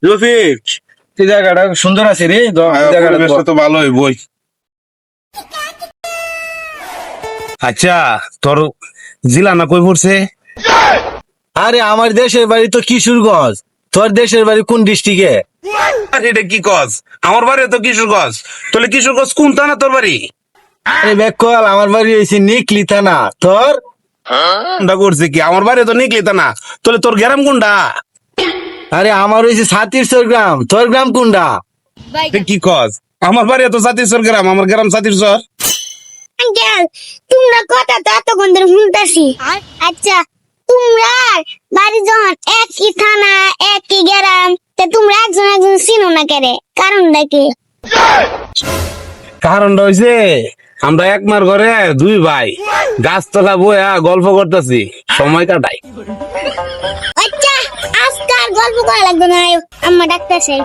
রফিক, তুই জায়গাটা সুন্দর আছে রে, পরিবেশটা তো ভালোই বই। আচ্ছা, তোর জেলা না কই পড়ছে? আরে আমার দেশের বাড়ি তো কিশোরগঞ্জ, তোর দেশের বাড়ি কোন ডিস্ট্রিক্টে? আরে এটা কি কস? আমার বাড়ি তো কিশোরগঞ্জ। তাহলে কিশোরগঞ্জ কোন থানা তোর বাড়ি? আরে বেকল, আমার বাড়ি হয়েছে নিকলি থানা। তোর? কোনটা করছে কি? আমার বাড়ি তো নিকলি থানা। তাহলে তোর গ্রাম কোনটা? আরে আমার হয়েছে ছাত্রিশর গ্রাম। তোর গ্রাম কোনটা? এটা কি কস? আমার বাড়ি তো ছাত্রিশর গ্রাম, আমার গ্রাম ছাত্রিশর। আঙ্কেল, তোমরা কথা তো এতক্ষণ ধরে শুনতেছি। আচ্ছা, তোমরা বাড়ি যখন একই থানা একই গ্রাম, তা তোমরা একজন একজন চিনো না কেরে? কারণটা কি? কারণটা হইছে আমরা একমার ঘরে দুই ভাই গাছতলা বইয়া গল্প করতেছি, সময় কাটাই। আচ্ছা, আজকে আর গল্প করা লাগবে না, আম্মা ডাকতেছে।